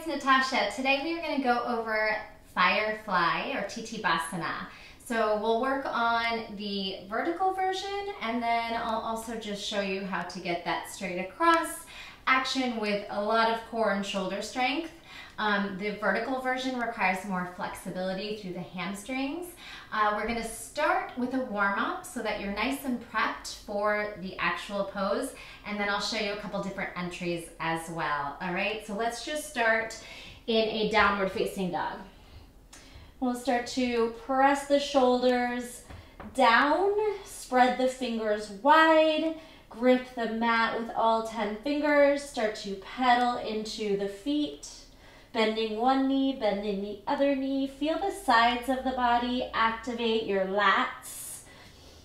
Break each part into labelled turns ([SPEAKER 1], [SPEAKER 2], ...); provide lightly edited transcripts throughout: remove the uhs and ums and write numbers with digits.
[SPEAKER 1] it's Natasha. Today we are going to go over Firefly or Tittibhasana. So we'll work on the vertical version, and then I'll also just show you how to get that straight across action with a lot of core and shoulder strength. The vertical version requires more flexibility through the hamstrings. We're going to start with a warm-up so that you're nice and prepped for the actual pose, and then I'll show you a couple different entries as well. All right, so let's just start in a downward facing dog. We'll start to press the shoulders down, spread the fingers wide, grip the mat with all 10 fingers, start to pedal into the feet. Bending one knee, bending the other knee. Feel the sides of the body, activate your lats.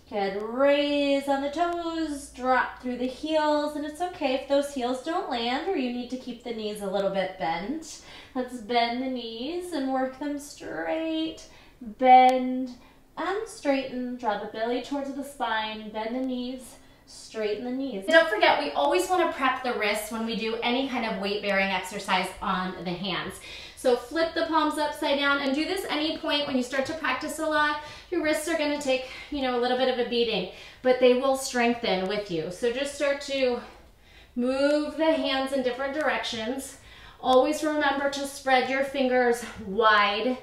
[SPEAKER 1] Good, raise on the toes, drop through the heels, and it's okay if those heels don't land or you need to keep the knees a little bit bent. Let's bend the knees and work them straight. Bend and straighten, draw the belly towards the spine, bend the knees, straighten the knees. Don't forget, we always want to prep the wrists when we do any kind of weight-bearing exercise on the hands. So flip the palms upside down and do this any point when you start to practice a lot. Your wrists are going to take, a little bit of a beating, but they will strengthen with you. So just start to move the hands in different directions. Always remember to spread your fingers wide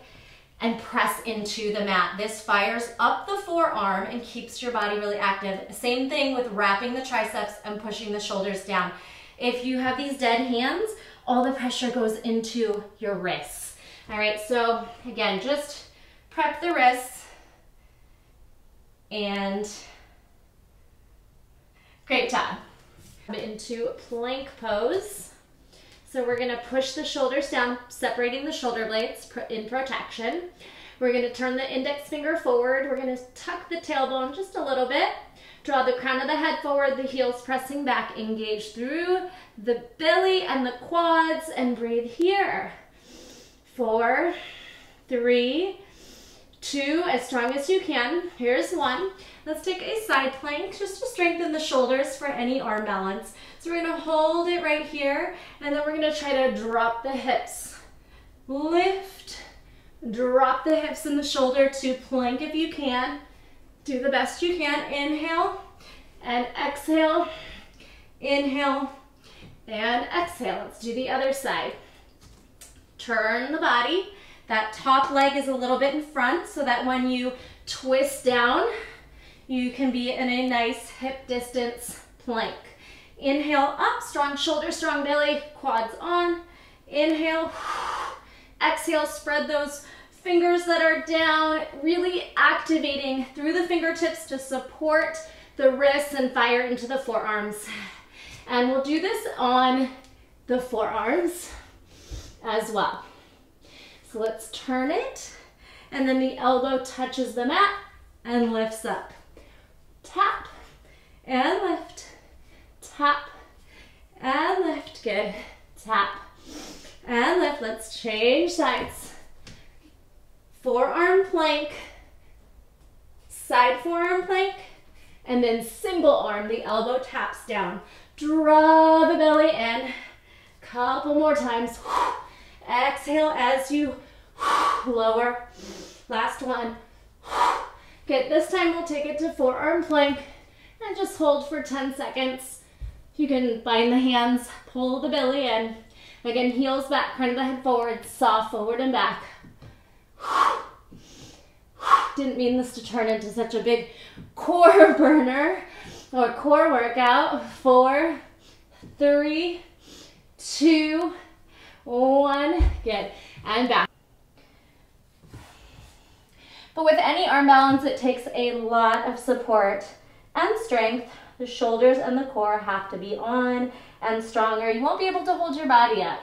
[SPEAKER 1] and press into the mat. This fires up the forearm and keeps your body really active. Same thing with wrapping the triceps and pushing the shoulders down. If you have these dead hands, all the pressure goes into your wrists. All right, so again, just prep the wrists and great job. Into plank pose. So we're gonna push the shoulders down, separating the shoulder blades in protection. We're gonna turn the index finger forward. We're gonna tuck the tailbone just a little bit. Draw the crown of the head forward, the heels pressing back. Engage through the belly and the quads and breathe here. 4, 3, 2, as strong as you can. Here's 1. Let's take a side plank just to strengthen the shoulders for any arm balance. So we're gonna hold it right here, and then we're gonna try to drop the hips. Lift, drop the hips and the shoulder to plank if you can. Do the best you can. Inhale and exhale. Inhale and exhale. Let's do the other side. Turn the body. That top leg is a little bit in front so that when you twist down, you can be in a nice hip distance plank. Inhale up, strong shoulder, strong belly, quads on. Inhale, exhale, spread those fingers that are down, really activating through the fingertips to support the wrists and fire into the forearms. And we'll do this on the forearms as well. So let's turn it, and then the elbow touches the mat and lifts up. Tap and lift, tap and lift. Good. Tap and lift. Let's change sides. Forearm plank, side forearm plank, and then single arm, the elbow taps down. Draw the belly in. Couple more times. Exhale as you lower. Last one. Good. This time we'll take it to forearm plank and just hold for 10 seconds. You can bind the hands, pull the belly in. Again, heels back, crown of the head forward, soft forward and back. Didn't mean this to turn into such a big core burner or core workout. 4, 3, 2, 1. Good. And back. But with any arm balance, it takes a lot of support and strength. The shoulders and the core have to be on and stronger. You won't be able to hold your body up.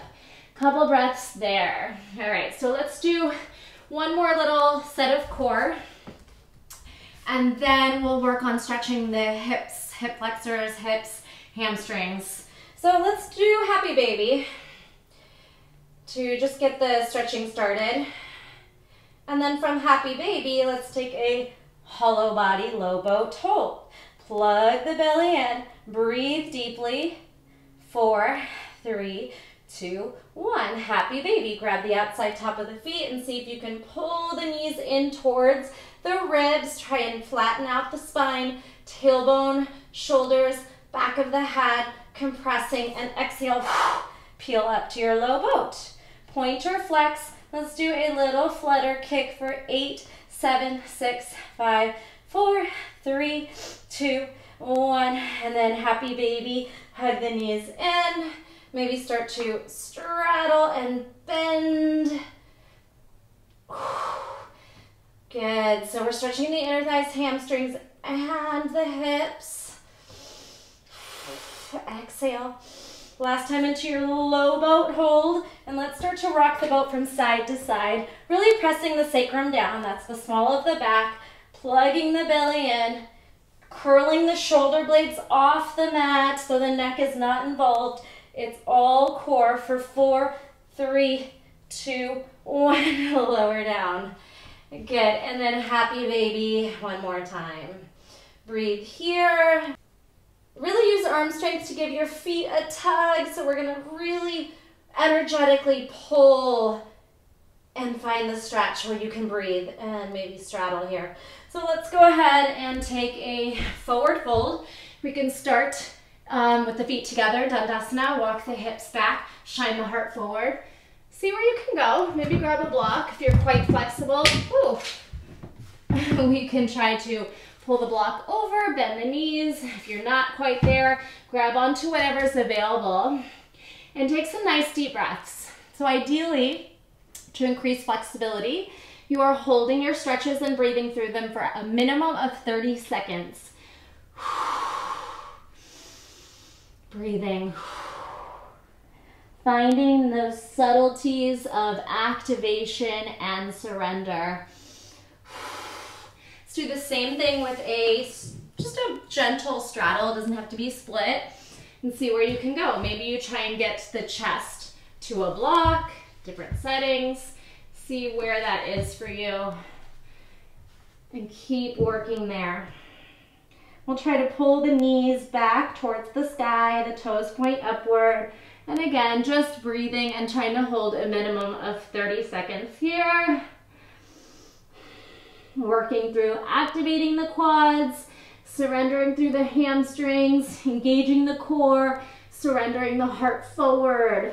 [SPEAKER 1] Couple breaths there. All right, so let's do one more little set of core, and then we'll work on stretching the hips, hip flexors, hips, hamstrings. So let's do Happy Baby to just get the stretching started. And then from Happy Baby, let's take a hollow body, low boat hold. Plug the belly in, breathe deeply. 4, 3,
[SPEAKER 2] 2, 1. Happy baby. Grab the outside top of the feet and see if you can pull the knees in towards the ribs. Try and flatten out the spine, tailbone, shoulders, back of the head, compressing, and exhale, peel up to your low boat. Point or flex. Let's do a little flutter kick for 8, 7, 6, 5, 4, 3, 2, 1. And then happy baby. Hug the knees in. Maybe start to straddle and bend. Good. So we're stretching the inner thighs, hamstrings, and the hips. Exhale. Last time into your low boat hold. And let's start to rock the boat from side to side. Really pressing the sacrum down. That's the small of the back. Plugging the belly in. Curling the shoulder blades off the mat so the neck is not involved. It's all core for 4, 3, 2, 1. Lower down. Good. And then happy baby one more time. Breathe here. Really use arm strength to give your feet a tug. So we're going to really energetically pull and find the stretch where you can breathe and maybe straddle here. So let's go ahead and take a forward fold. We can start with the feet together, Dandasana. Walk the hips back, shine the heart forward. See where you can go. Maybe grab a block if you're quite flexible. Ooh. We can try to pull the block over, bend the knees. If you're not quite there, grab onto whatever's available and take some nice deep breaths. So ideally, to increase flexibility, you are holding your stretches and breathing through them for a minimum of 30 seconds. Breathing. Finding those subtleties of activation and surrender. Let's do the same thing with just a gentle straddle. It doesn't have to be split. And see where you can go. Maybe you try and get the chest to a block, different settings. See where that is for you. And keep working there. We'll try to pull the knees back towards the sky, the toes point upward. And again, just breathing and trying to hold a minimum of 30 seconds here. Working through activating the quads, surrendering through the hamstrings, engaging the core, surrendering the heart forward.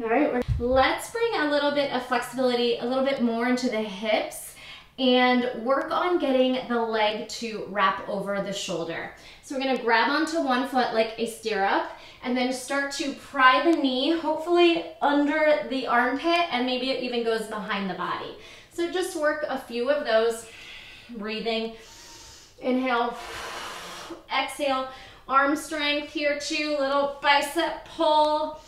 [SPEAKER 2] All right, let's bring a little bit of flexibility, a little bit more into the hips and work on getting the leg to wrap over the shoulder. So we're gonna grab onto one foot like a stirrup and then start to pry the knee, hopefully under the armpit, and maybe it even goes behind the body. So just work a few of those, breathing. Inhale, exhale, arm strength here too, little bicep pull,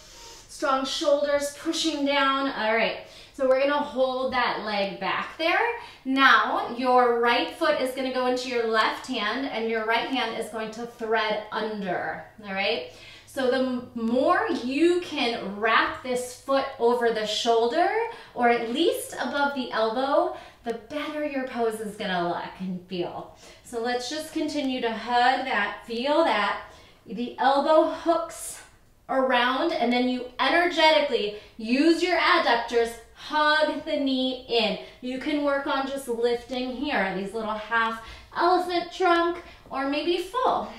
[SPEAKER 2] strong shoulders pushing down. All right. So we're gonna hold that leg back there. Now your right foot is gonna go into your left hand and your right hand is going to thread under, all right? So the more you can wrap this foot over the shoulder or at least above the elbow, the better your pose is gonna look and feel. So let's just continue to hug that, feel that. The elbow hooks around and then you energetically use your adductors, hug the knee in. You can work on just lifting here, these little half elephant trunk or maybe full.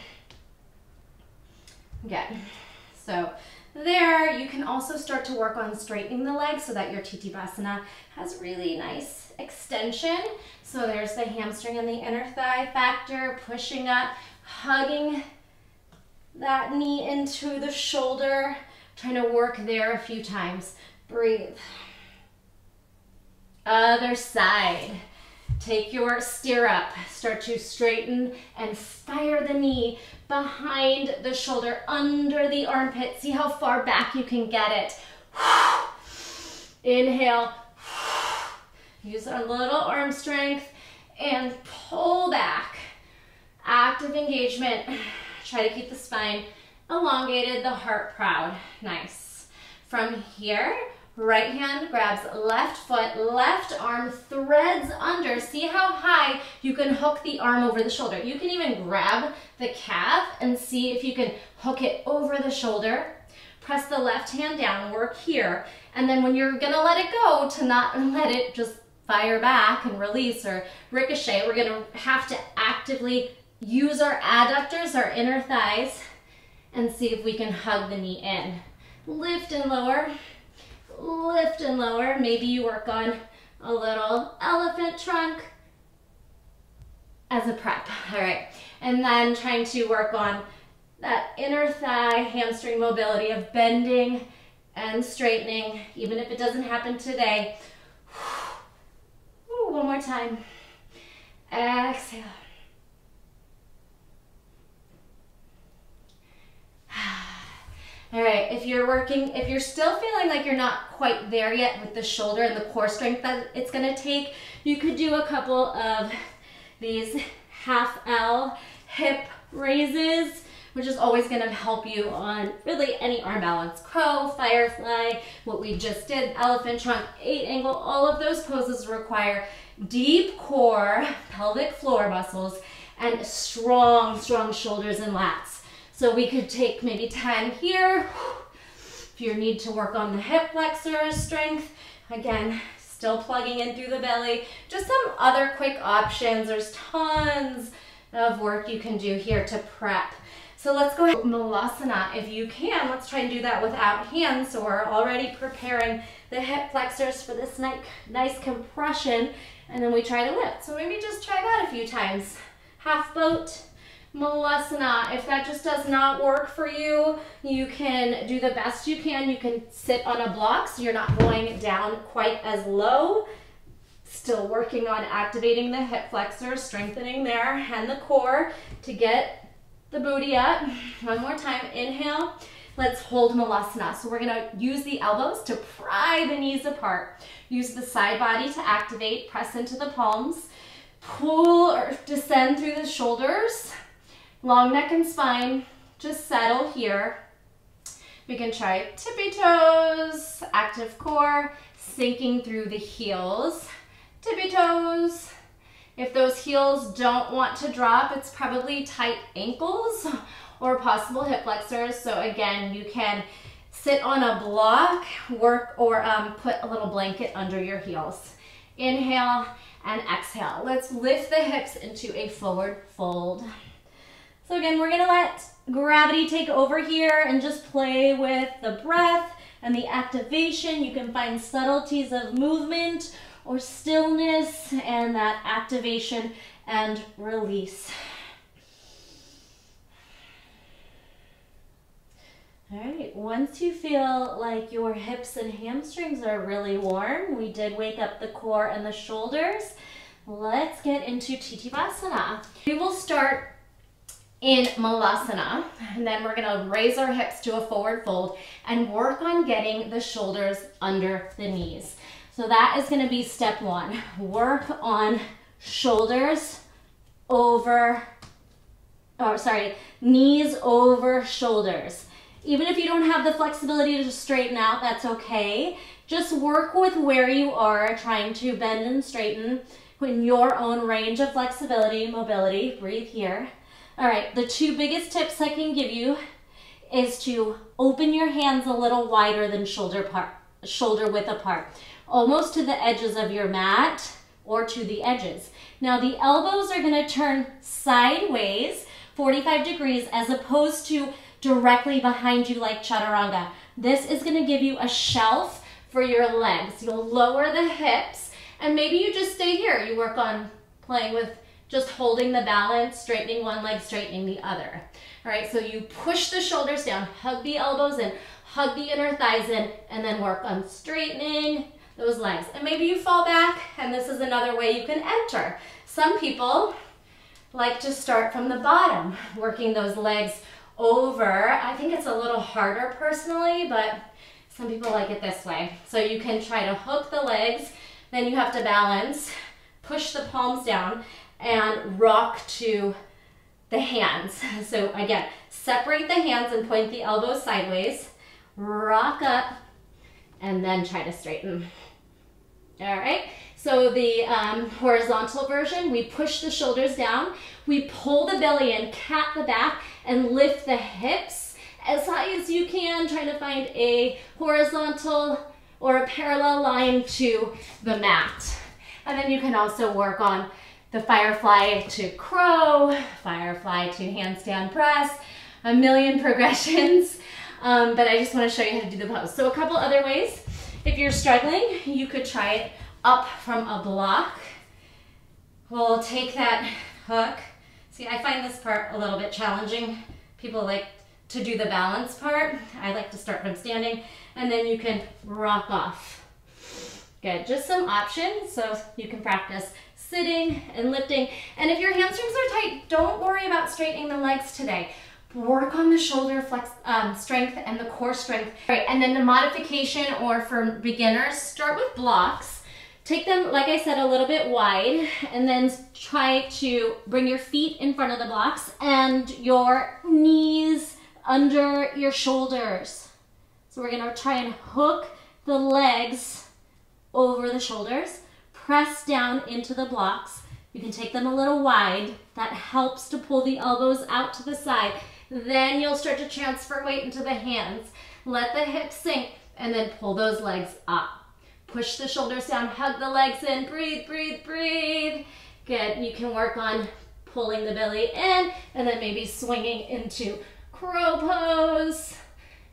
[SPEAKER 2] Good. So there, you can also start to work on straightening the legs so that your Tittibhasana has really nice extension. So there's the hamstring and the inner thigh factor, pushing up, hugging that knee into the shoulder, trying to work there a few times. Breathe. Other side. Take your stirrup, start to straighten and fire the knee behind the shoulder, under the armpit. See how far back you can get it. Inhale. Use a little arm strength and pull back. Active engagement. Try to keep the spine elongated, the heart proud. Nice. From here, right hand grabs left foot, left arm threads under. See how high you can hook the arm over the shoulder. You can even grab the calf and see if you can hook it over the shoulder.
[SPEAKER 1] press the left hand down, work here, and then when you're gonna let it go, to not let it just fire back and release or ricochet, we're gonna have to actively use our adductors, our inner thighs, and see if we can hug the knee in. Lift and lower, lift and lower. Maybe you work on a little elephant trunk as a prep, all right? And then trying to work on that inner thigh hamstring mobility of bending and straightening, even if it doesn't happen today. Ooh, one more time. Exhale. All right, if you're still feeling like you're not quite there yet with the shoulder and the core strength that it's gonna take, you could do a couple of these half L hip raises, which is always gonna help you on really any arm balance. Crow, firefly, what we just did, elephant trunk, 8 angle, all of those poses require deep core, pelvic floor muscles, and strong, strong shoulders and lats. So we could take maybe 10 here. If you need to work on the hip flexor strength, again, still plugging in through the belly. Just some other quick options. There's tons of work you can do here to prep. So let's go ahead. Malasana, if you can, let's try and do that without hands. So we're already preparing the hip flexors for this nice compression, and then we try to lift. So maybe just try that a few times. Half boat. Malasana. If that just does not work for you, you can do the best you can. You can sit on a block so you're not going down quite as low. Still working on activating the hip flexors, strengthening there, and the core to get the booty up. One more time, inhale. Let's hold Malasana. So we're gonna use the elbows to pry the knees apart. Use the side body to activate, press into the palms. Pull or descend through the shoulders. Long neck and spine, just settle here. We can try tippy toes, active core, sinking through the heels. Tippy toes. If those heels don't want to drop, it's probably tight ankles or possible hip flexors. So again, you can sit on a block, work, or put a little blanket under your heels. Inhale and exhale. Let's lift the hips into a forward fold. So again, we're gonna let gravity take over here and just play with the breath and the activation. You can find subtleties of movement or stillness and that activation and release. All right, once you feel like your hips and hamstrings are really warm, we did wake up the core and the shoulders, let's get into Tittibhasana. We will start in Malasana, and then we're gonna raise our hips to a forward fold and work on getting the shoulders under the knees. So that is gonna be step one. Work on shoulders over, knees over shoulders. Even if you don't have the flexibility to straighten out, that's okay. Just work with where you are, trying to bend and straighten in your own range of flexibility, mobility. Breathe here. All right, the 2 biggest tips I can give you is to open your hands a little wider than shoulder width apart, almost to the edges of your mat or to the edges. Now the elbows are gonna turn sideways, 45 degrees, as opposed to directly behind you like chaturanga. This is gonna give you a shelf for your legs. You'll lower the hips, and maybe you just stay here. You work on playing with just holding the balance, straightening one leg, straightening the other. All right, so you push the shoulders down, hug the elbows in, hug the inner thighs in, and then work on straightening those legs. And maybe you fall back, and this is another way you can enter. Some people like to start from the bottom, working those legs over. I think it's a little harder personally, but some people like it this way. So you can try to hook the legs, then you have to balance, push the palms down, and rock to the hands. So again, separate the hands and point the elbows sideways, rock up, and then try to straighten. All right, so the horizontal version, we push the shoulders down, we pull the belly in, cat the back, and lift the hips
[SPEAKER 2] as high as you can, trying to find a horizontal or a parallel line to the mat. And then you can also work on the firefly to crow, firefly to handstand press, a million progressions. But I just want to show you how to do the pose. So a couple other ways. If you're struggling, you could try it up from a block. We'll take that hook. See, I find this part a little bit challenging. People like to do the balance part. I like to start from standing, and then you can rock off. Good, just some options so you can practice sitting and lifting. And if your hamstrings are tight, don't worry about straightening the legs today. Work on the shoulder flex strength and the core strength. All right, and then the modification, or for beginners, start with blocks. Take them, like I said, a little bit wide, and then try to bring your feet in front of the blocks and your knees under your shoulders. So we're gonna try and hook the legs over the shoulders, press down into the blocks. You can take them a little wide. That helps to pull the elbows out to the side. Then you'll start to transfer weight into the hands. Let the hips sink and then pull those legs up. Push the shoulders down, hug the legs in, breathe, breathe, breathe. Good, you can work on pulling the belly in and then maybe swinging into crow pose.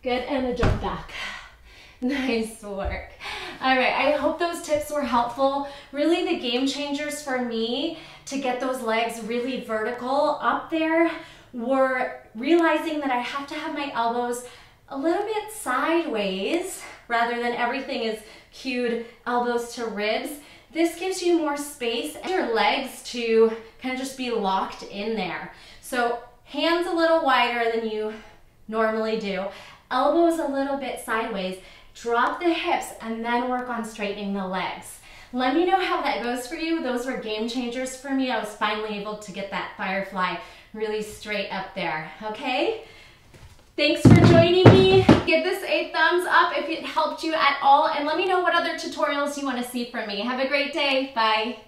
[SPEAKER 2] Good, and a jump back. Nice work. All right, I hope those tips were helpful. Really the game changers for me to get those legs really vertical up there were realizing that I have to have my elbows a little bit sideways rather than everything is cued elbows to ribs. This gives you more space and your legs to kind of just be locked in there. So hands a little wider than you normally do, elbows a little bit sideways, drop the hips, and then work on straightening the legs. Let me know how that goes for you. Those were game changers for me. I was finally able to get that firefly really straight up there, okay? Thanks for joining me. Give this a thumbs up if it helped you at all, and let me know what other tutorials you want to see from me. Have a great day. Bye.